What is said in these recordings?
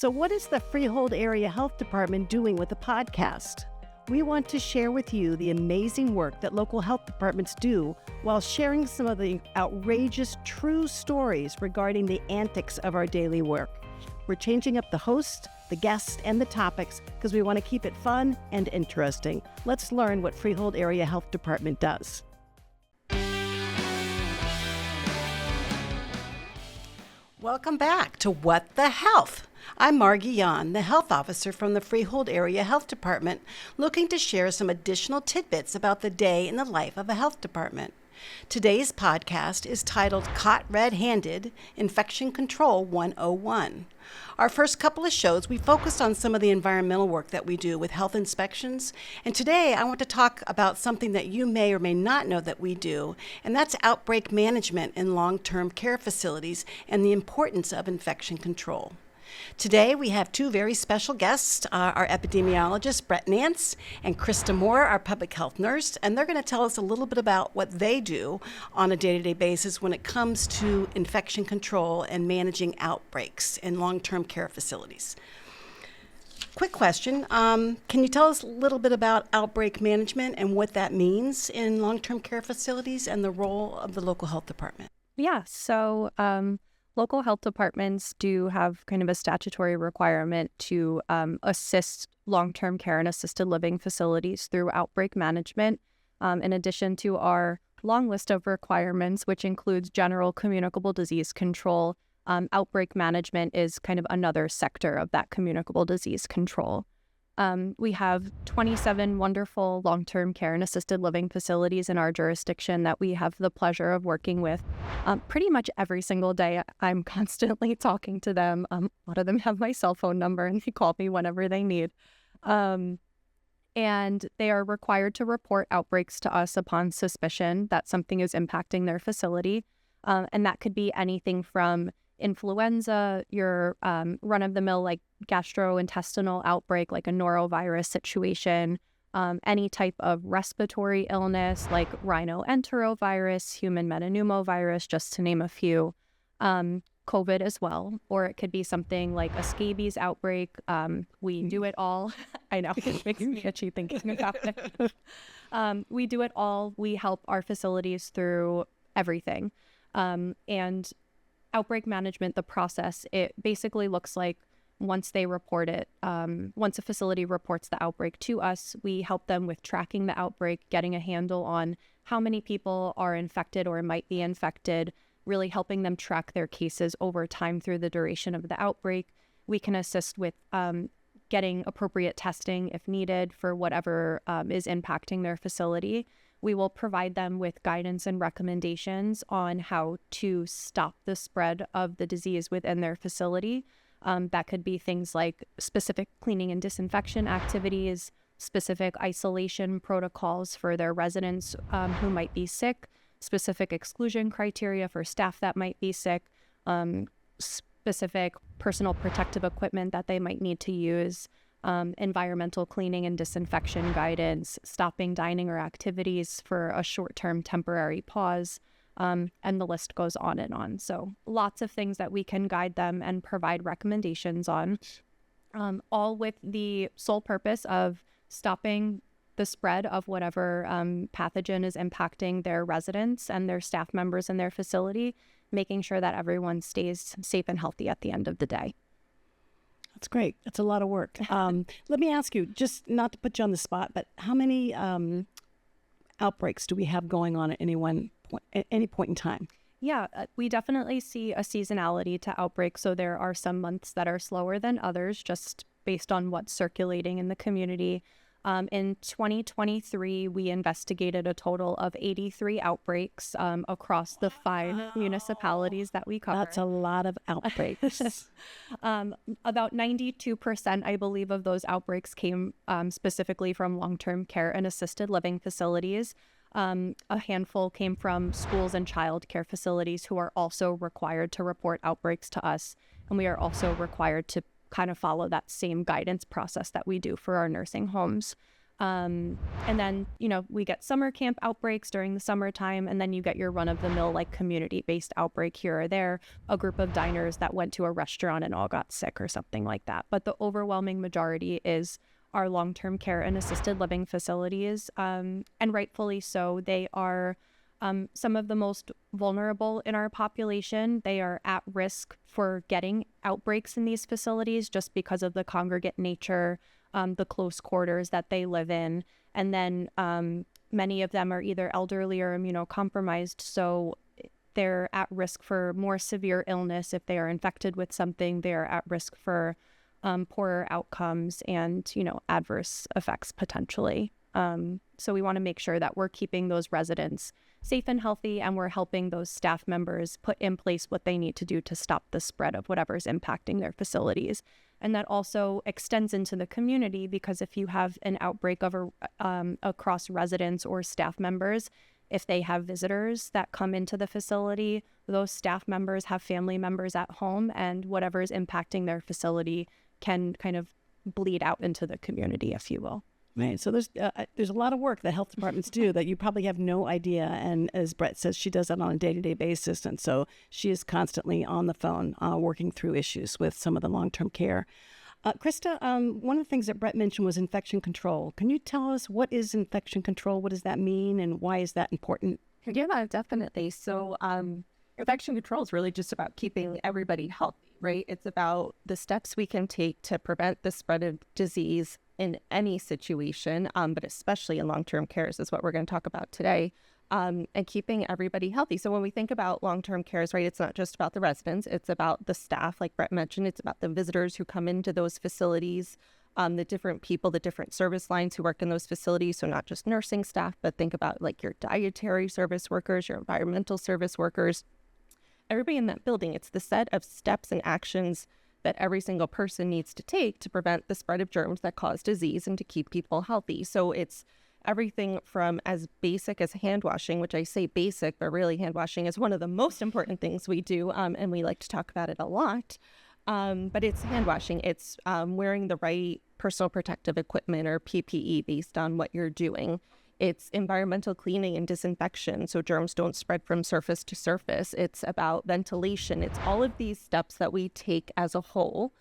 So what is the Freehold Area Health Department doing with the podcast? We want to share with you the amazing work that local health departments do while sharing some of the outrageous true stories regarding the antics of our daily work. We're changing up the host, the guests, and the topics because we want to keep it fun and interesting. Let's learn what Freehold Area Health Department does. Welcome back to What the Health. I'm Margy Jahn, the Health Officer from the Freehold Area Health Department, looking to share some additional tidbits about the day in the life of a health department. Today's podcast is titled Caught Red-Handed, Infection Control 101. Our first couple of shows, we focused on some of the environmental work that we do with health inspections. And today I want to talk about something that you may or may not know that we do, and that's outbreak management in long-term care facilities and the importance of infection control. Today, we have two very special guests, our epidemiologist, Nance, and Christa Moor, our public health nurse, and they're going to tell us a little bit about what they do on a day-to-day basis when it comes to infection control and managing outbreaks in long-term care facilities. Quick question, can you tell us a little bit about outbreak management and what that means in long-term care facilities and the role of the local health department? Yeah, so local health departments do have kind of a statutory requirement to assist long-term care and assisted living facilities through outbreak management, in addition to our long list of requirements, which includes general communicable disease control. Outbreak management is kind of another sector of that communicable disease control. We have 27 wonderful long-term care and assisted living facilities in our jurisdiction that we have the pleasure of working with pretty much every single day. I'm constantly talking to them. A lot of them have my cell phone number and they call me whenever they need. And they are required to report outbreaks to us upon suspicion that something is impacting their facility. And that could be anything from influenza, your run-of-the-mill like gastrointestinal outbreak, like a norovirus situation, any type of respiratory illness like rhinoenterovirus, human metapneumovirus, just to name a few, COVID as well, or it could be something like a scabies outbreak. We do it all. I know, it makes me itchy thinking about it. We do it all. We help our facilities through everything. And outbreak management, the process, it basically looks like once they report it, once a facility reports the outbreak to us, we help them with tracking the outbreak, getting a handle on how many people are infected or might be infected, really helping them track their cases over time through the duration of the outbreak. We can assist with getting appropriate testing if needed for whatever is impacting their facility. We will provide them with guidance and recommendations on how to stop the spread of the disease within their facility. That could be things like specific cleaning and disinfection activities, specific isolation protocols for their residents who might be sick, specific exclusion criteria for staff that might be sick, specific personal protective equipment that they might need to use, environmental cleaning and disinfection guidance, stopping dining or activities for a short-term temporary pause, and the list goes on and on. So lots of things that we can guide them and provide recommendations on, all with the sole purpose of stopping the spread of whatever pathogen is impacting their residents and their staff members in their facility, making sure that everyone stays safe and healthy at the end of the day. That's great. That's a lot of work. Let me ask you, just not to put you on the spot, but how many outbreaks do we have going on at any point in time? Yeah, we definitely see a seasonality to outbreaks. So there are some months that are slower than others, just based on what's circulating in the community. In 2023, we investigated a total of 83 outbreaks across the 5 municipalities that we cover. That's a lot of outbreaks. About 92%, I believe, of those outbreaks came specifically from long-term care and assisted living facilities. A handful came from schools and child care facilities who are also required to report outbreaks to us. And we are also required to kind of follow that same guidance process that we do for our nursing homes. And then, we get summer camp outbreaks during the summertime, and then you get your run-of-the-mill, like, community-based outbreak here or there, a group of diners that went to a restaurant and all got sick or something like that. But the overwhelming majority is our long-term care and assisted living facilities, and rightfully so. They are some of the most vulnerable in our population. They are at risk for getting outbreaks in these facilities just because of the congregate nature, the close quarters that they live in. And then many of them are either elderly or immunocompromised, so they're at risk for more severe illness. If they are infected with something, they're at risk for poorer outcomes and, adverse effects potentially. So we want to make sure that we're keeping those residents safe and healthy, and we're helping those staff members put in place what they need to do to stop the spread of whatever's impacting their facilities. And that also extends into the community, because if you have an outbreak of across residents or staff members, if they have visitors that come into the facility, those staff members have family members at home, and whatever is impacting their facility can kind of bleed out into the community, if you will. Right. So there's a lot of work that health departments do that you probably have no idea. And as Brett says, she does that on a day-to-day basis. And so she is constantly on the phone working through issues with some of the long-term care. Christa, one of the things that Brett mentioned was infection control. Can you tell us, what is infection control? What does that mean? And why is that important? Yeah, definitely. So infection control is really just about keeping everybody healthy, right? It's about the steps we can take to prevent the spread of disease in any situation, but especially in long-term cares is what we're going to talk about today, and keeping everybody healthy. So when we think about long-term cares, right, it's not just about the residents, it's about the staff, like Brett mentioned, it's about the visitors who come into those facilities, the different people, the different service lines who work in those facilities. So not just nursing staff, but think about like your dietary service workers, your environmental service workers, everybody in that building. It's the set of steps and actions that every single person needs to take to prevent the spread of germs that cause disease and to keep people healthy. So it's everything from as basic as hand washing, which I say basic, but really hand washing is one of the most important things we do, and we like to talk about it a lot. But it's hand washing. It's wearing the right personal protective equipment or PPE based on what you're doing. It's environmental cleaning and disinfection so germs don't spread from surface to surface. It's about ventilation. It's all of these steps that we take as a whole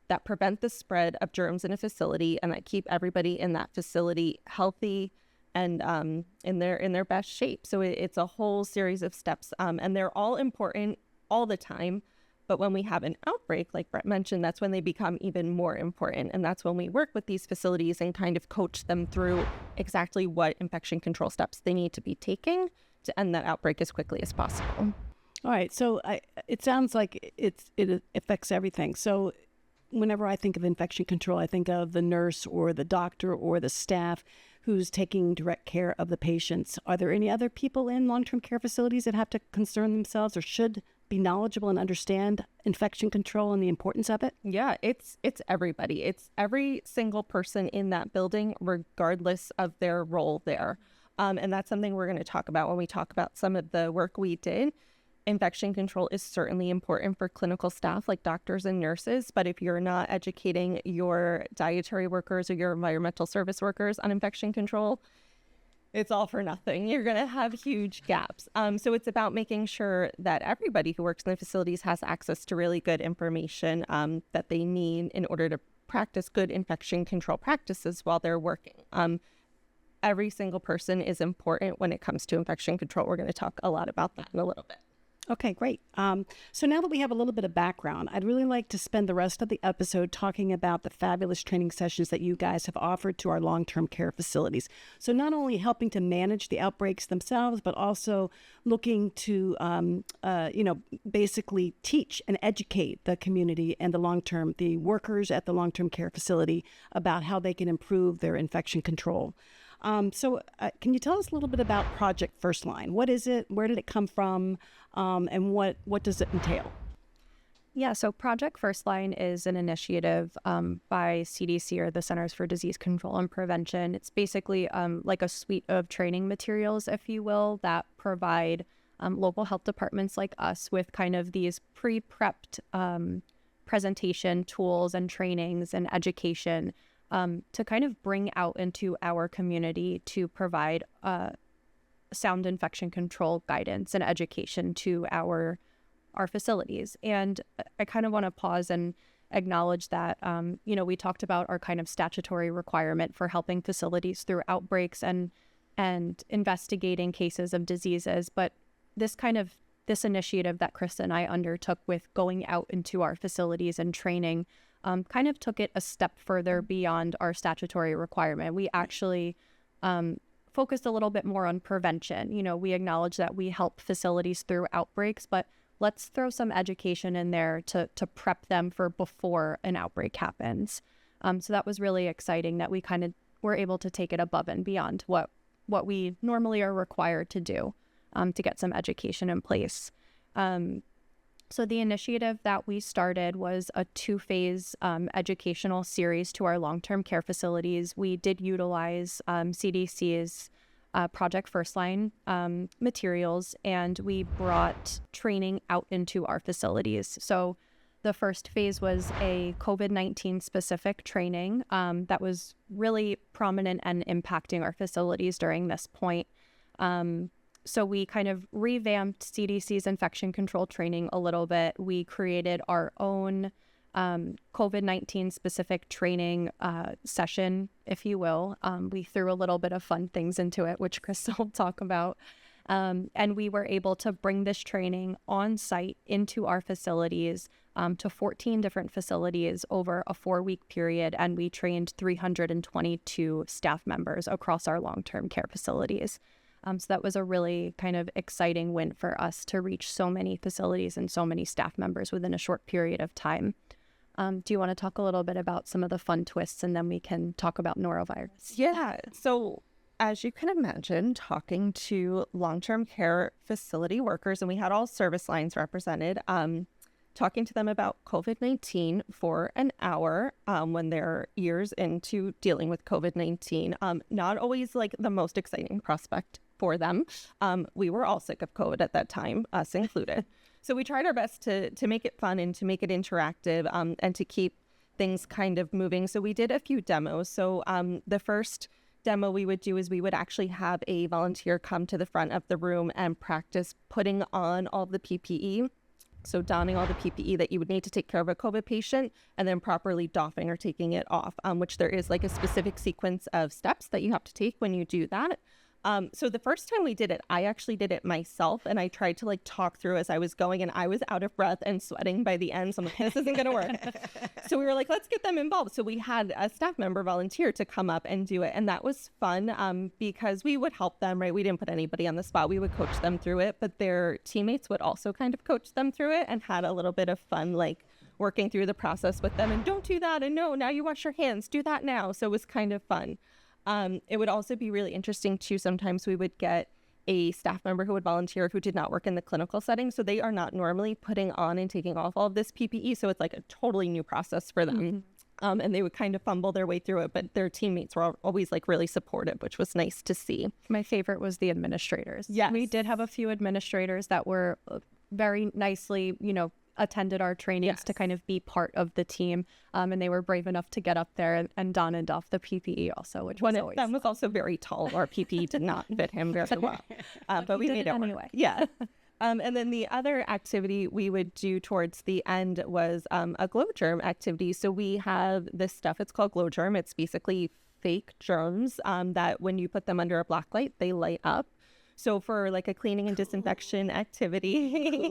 that prevent the spread of germs in a facility and that keep everybody in that facility healthy and in their best shape. So it's a whole series of steps, and they're all important all the time. But when we have an outbreak, like Brett mentioned, that's when they become even more important. And that's when we work with these facilities and kind of coach them through exactly what infection control steps they need to be taking to end that outbreak as quickly as possible. All right. So it sounds like it affects everything. So whenever I think of infection control, I think of the nurse or the doctor or the staff who's taking direct care of the patients. Are there any other people in long-term care facilities that have to concern themselves or should be knowledgeable and understand infection control and the importance of it? Yeah, it's everybody. It's every single person in that building, regardless of their role there. And that's something we're going to talk about when we talk about some of the work we did. Infection control is certainly important for clinical staff like doctors and nurses, but if you're not educating your dietary workers or your environmental service workers on infection control, it's all for nothing. You're going to have huge gaps. So it's about making sure that everybody who works in the facilities has access to really good information that they need in order to practice good infection control practices while they're working. Every single person is important when it comes to infection control. We're going to talk a lot about that in a little bit. Okay, great. So now that we have a little bit of background, I'd really like to spend the rest of the episode talking about the fabulous training sessions that you guys have offered to our long-term care facilities. So not only helping to manage the outbreaks themselves, but also looking to, basically teach and educate the community and the workers at the long-term care facility about how they can improve their infection control. So can you tell us a little bit about Project First Line? What is it? Where did it come from? And what does it entail? Yeah, so Project First Line is an initiative by CDC, or the Centers for Disease Control and Prevention. It's basically like a suite of training materials, if you will, that provide local health departments like us with kind of these pre-prepped presentation tools and trainings and education to kind of bring out into our community to provide sound infection control guidance and education to our facilities. And I kind of want to pause and acknowledge that, we talked about our kind of statutory requirement for helping facilities through outbreaks and investigating cases of diseases. But this initiative that Christa and I undertook with going out into our facilities and training kind of took it a step further beyond our statutory requirement. We actually focused a little bit more on prevention. We acknowledge that we help facilities through outbreaks, but let's throw some education in there to prep them for before an outbreak happens. So that was really exciting that we kind of were able to take it above and beyond what we normally are required to do to get some education in place. So the initiative that we started was a 2-phase educational series to our long-term care facilities. We did utilize CDC's Project First Line materials, and we brought training out into our facilities. So the first phase was a COVID-19 specific training that was really prominent and impacting our facilities during this point. So we kind of revamped CDC's infection control training a little bit. We created our own COVID-19 specific training session, if you will. We threw a little bit of fun things into it, which Christa will talk about. And we were able to bring this training on site into our facilities to 14 different facilities over a 4-week period. And we trained 322 staff members across our long-term care facilities. So that was a really kind of exciting win for us to reach so many facilities and so many staff members within a short period of time. Do you want to talk a little bit about some of the fun twists, and then we can talk about norovirus? Yeah. So as you can imagine, talking to long-term care facility workers, and we had all service lines represented, talking to them about COVID-19 for an hour when they're years into dealing with COVID-19, not always like the most exciting prospect for them. We were all sick of COVID at that time, us included. So we tried our best to make it fun and to make it interactive and to keep things kind of moving. So we did a few demos. So the first demo we would do is we would actually have a volunteer come to the front of the room and practice putting on all the PPE. So donning all the PPE that you would need to take care of a COVID patient, and then properly doffing or taking it off, which there is like a specific sequence of steps that you have to take when you do that. So the first time we did it, I actually did it myself, and I tried to like talk through as I was going, and I was out of breath and sweating by the end. So I'm like, this isn't going to work. So we were like, let's get them involved. So we had a staff member volunteer to come up and do it. And that was fun because we would help them, right? We didn't put anybody on the spot. We would coach them through it, but their teammates would also kind of coach them through it and had a little bit of fun, like working through the process with them. And don't do that. And no, now you wash your hands. Do that now. So it was kind of fun. It would also be really interesting too. Sometimes we would get a staff member who would volunteer who did not work in the clinical setting. So they are not normally putting on and taking off all of this PPE. So it's like a totally new process for them. And they would kind of fumble their way through it, but their teammates were always like really supportive, which was nice to see. My favorite was the administrators. Yes. We did have a few administrators that were very nicely, attended our trainings to kind of be part of the team. And they were brave enough to get up there and don and doff the PPE also, which was always That was also very tall. Our PPE did not fit him very well. But we made it anyway. Yeah. And then the other activity we would do towards the end was a glow germ activity. So we have this stuff, it's called glow germ. It's basically fake germs that when you put them under a black light, they light up. So for like a cleaning and disinfection activity,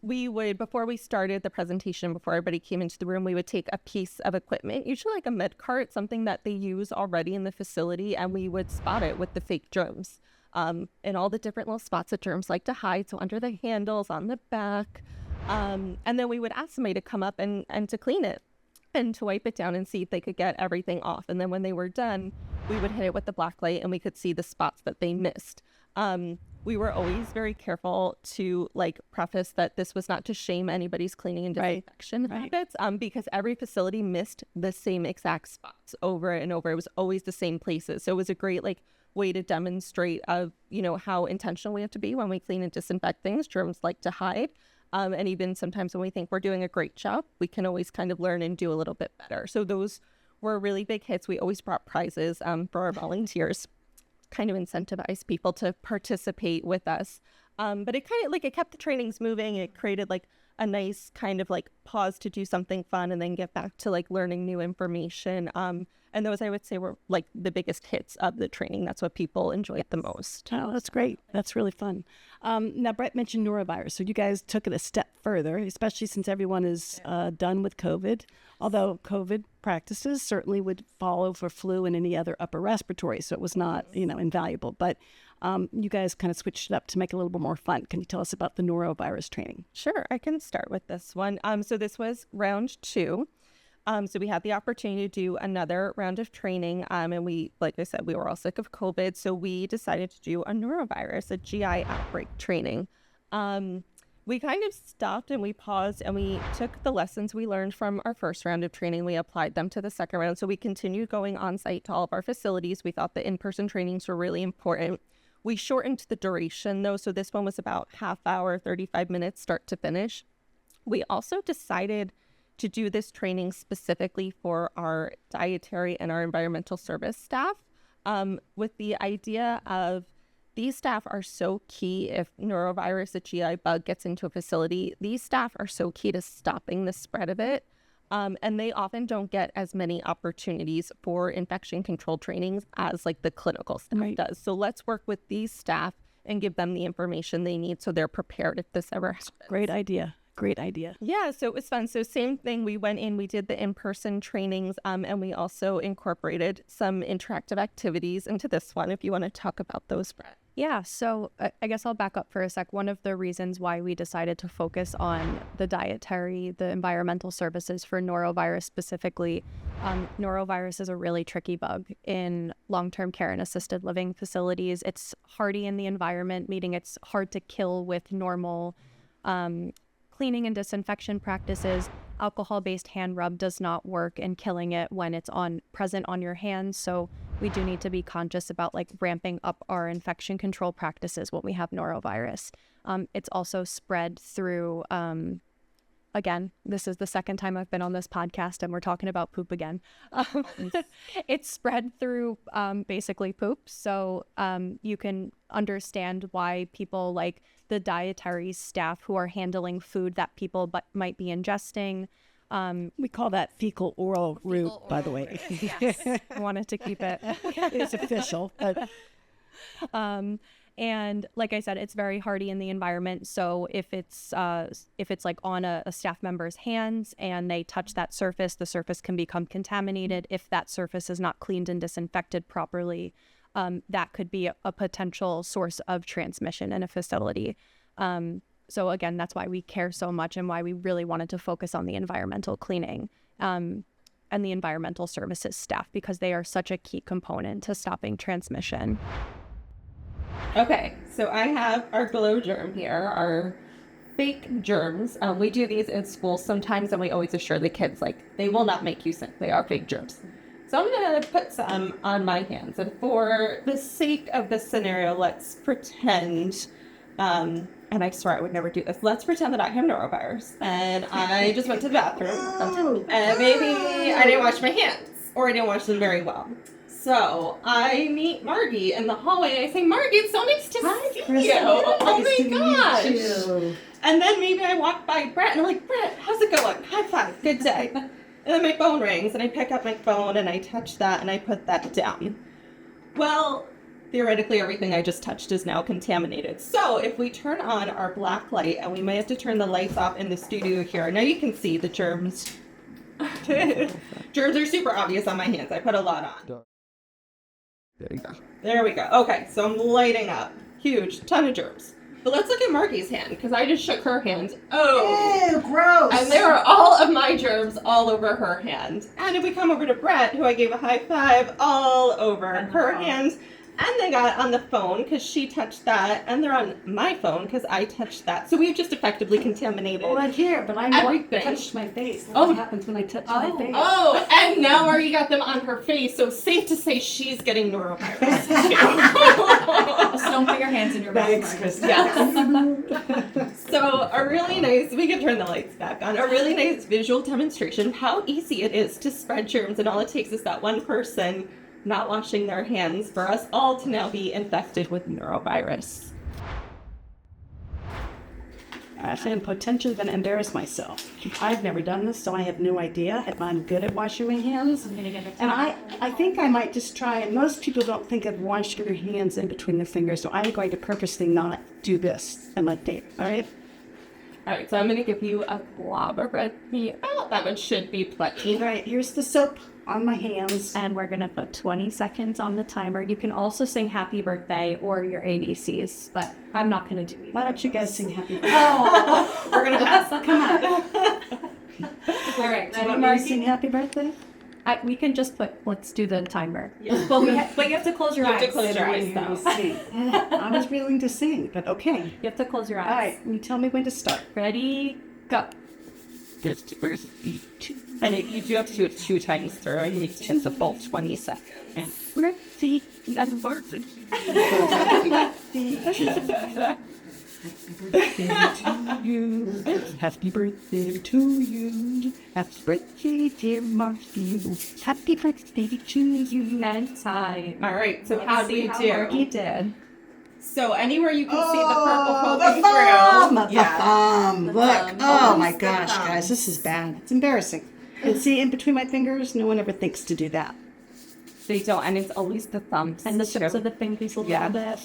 we would, before we started the presentation, before everybody came into the room, we would take a piece of equipment, usually like a med cart, something that they use already in the facility, and we would spot it with the fake germs in all the different little spots that germs like to hide. So under the handles, on the back. And then we would ask somebody to come up and to clean it and to wipe it down and see if they could get everything off. And then when they were done, we would hit it with the black light and we could see the spots that they missed. We were always very careful to like preface that this was not to shame anybody's cleaning and disinfection habits, because every facility missed the same exact spots over and over. It was always the same places. So it was a great like way to demonstrate of, how intentional we have to be when we clean and disinfect things. Germs like to hide. And even sometimes when we think we're doing a great job, we can always kind of learn and do a little bit better. So those were really big hits. We always brought prizes for our volunteers, kind of incentivize people to participate with us. But it kind of like it kept the trainings moving. It created like a nice kind of like pause to do something fun and then get back to like learning new information. And those I would say were like the biggest hits of the training. That's what people enjoyed the most. Oh, that's great. That's really fun. Now, Brett mentioned norovirus. So you guys took it a step further, especially since everyone is done with COVID. Although COVID practices certainly would follow for flu and any other upper respiratory. So it was not, invaluable. But you guys kind of switched it up to make it a little bit more fun. Can you tell us about the norovirus training? Sure, I can start with this one. So this was round 2. So we had the opportunity to do another round of training. And we, like I said, we were all sick of COVID. So we decided to do a norovirus, a GI outbreak training. We kind of stopped and we paused and we took the lessons we learned from our first round of training. We applied them to the second round. So we continued going on site to all of our facilities. We thought the in-person trainings were really important. We shortened the duration though. So this one was about half hour, 35 minutes, start to finish. We also decided to do this training specifically for our dietary and our environmental service staff, with the idea of these staff are so key. If norovirus, a GI bug, gets into a facility, these staff are so key to stopping the spread of it. And they often don't get as many opportunities for infection control trainings as like the clinical staff does. So let's work with these staff and give them the information they need so they're prepared if this ever happens. Great idea. Great idea. Yeah, so it was fun. So same thing, we went in, we did the in-person trainings, and we also incorporated some interactive activities into this one, if you want to talk about those, Brett. Yeah, so I guess I'll back up for a sec. One of the reasons why we decided to focus on the dietary, the environmental services for norovirus specifically, norovirus is a really tricky bug in long-term care and assisted living facilities. It's hardy in the environment, meaning it's hard to kill with normal cleaning and disinfection practices. Alcohol-based hand rub does not work in killing it when it's present on your hands. So we do need to be conscious about like ramping up our infection control practices when we have norovirus. It's also spread through, again, this is the second time I've been on this podcast and we're talking about poop again. It's spread through basically poop. So you can understand why people like the dietary staff who are handling food that people might be ingesting. We call that fecal oral route, by the way. Yes. I wanted to keep it. It's official. But and like I said, it's very hardy in the environment. So if it's like on a staff member's hands and they touch that surface, the surface can become contaminated. If that surface is not cleaned and disinfected properly, that could be a potential source of transmission in a facility. So again, that's why we care so much and why we really wanted to focus on the environmental cleaning and the environmental services staff, because they are such a key component to stopping transmission. Okay, so I have our glow germ here, our fake germs. We do these in school sometimes, and we always assure the kids, like, they will not make you sick. They are fake germs. So I'm going to put some on my hands. And for the sake of this scenario, let's pretend, and I swear I would never do this, let's pretend that I have norovirus. And I just went to the bathroom, and maybe I didn't wash my hands, or I didn't wash them very well. So I meet Margy in the hallway. I say, Margy, it's so nice to see you. Oh my gosh. And then maybe I walk by Brett and I'm like, Brett, how's it going? High five. Good day. And then my phone rings and I pick up my phone and I touch that and I put that down. Well, theoretically, everything I just touched is now contaminated. So if we turn on our black light, and we may have to turn the lights off in the studio here. Now you can see the germs. Germs are super obvious on my hands. I put a lot on. There you go. There we go. Okay, so I'm lighting up. Huge, ton of germs. But let's look at Margy's hand, because I just shook her hand. Oh! Ew, gross! And there are all of my germs all over her hand. And if we come over to Brett, who I gave a high five, all over her hand. And they got on the phone because she touched that, and they're on my phone because I touched that. So we've just effectively contaminated. Well, I'm here, but I everything. touched my face. That's Oh. what happens when I touch my face. Oh, and now Margie got them on her face, so safe to say she's getting norovirus too. So don't put your hands in your mouth. Thanks, Christa. Yes. So a really nice, we can turn the lights back on, a really nice visual demonstration of how easy it is to spread germs, and all it takes is that one person not washing their hands for us all to now be infected with norovirus. I'm potentially going to embarrass myself. I've never done this, so I have no idea if I'm good at washing my hands. And I think I might just try, and most people don't think of washing your hands in between the fingers, so I'm going to purposely not do this and let Dave, all right? All right, so I'm going to give you a glob of red meat. Oh, that one should be plenty. All right, here's the soap on my hands. And we're going to put 20 seconds on the timer. You can also sing happy birthday or your ABCs, but I'm not going to do it. Why don't you guys sing happy birthday? Oh, we're going to pass. Come on. All right, Do you want me to sing happy birthday? we can just let's do the timer. Yeah. But you have to close your You eyes. have to close your eyes, though. I was willing to sing, but okay. You have to close your eyes. All right, you tell me when to start. Ready, go. And you do have to do it 2 times through. I need to hit the full 20 seconds. Happy birthday to you. Happy birthday, dear Margy. Happy birthday to you. And time. All right, so how do you do? Margy did. So anywhere you can see the purple poking The through. thumb. Look. thumb. Oh my Always the gosh, thumb. guys, this is bad. It's embarrassing. And see, in between my fingers, no one ever thinks to do that. They don't, and it's always the thumbs. And the tips of the fingers a little bit.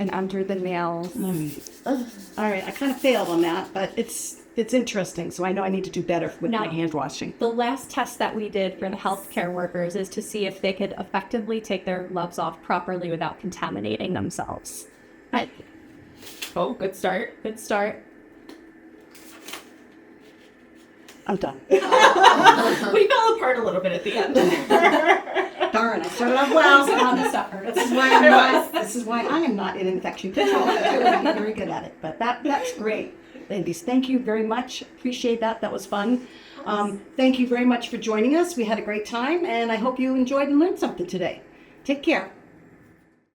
And under the nails. All right, I kind of failed on that, but it's interesting. So I know I need to do better with Now- my hand washing. The last test that we did for the healthcare workers is to see if they could effectively take their gloves off properly without contaminating themselves. Oh, good start. Good start. I'm done. We fell apart a little bit at the end. Darn, I started off well. On the stopper. This is why I am not in infection control. I'm very good at it. But that's great. Ladies, thank you very much. Appreciate that. That was fun. Thank you very much for joining us. We had a great time, and I hope you enjoyed and learned something today. Take care.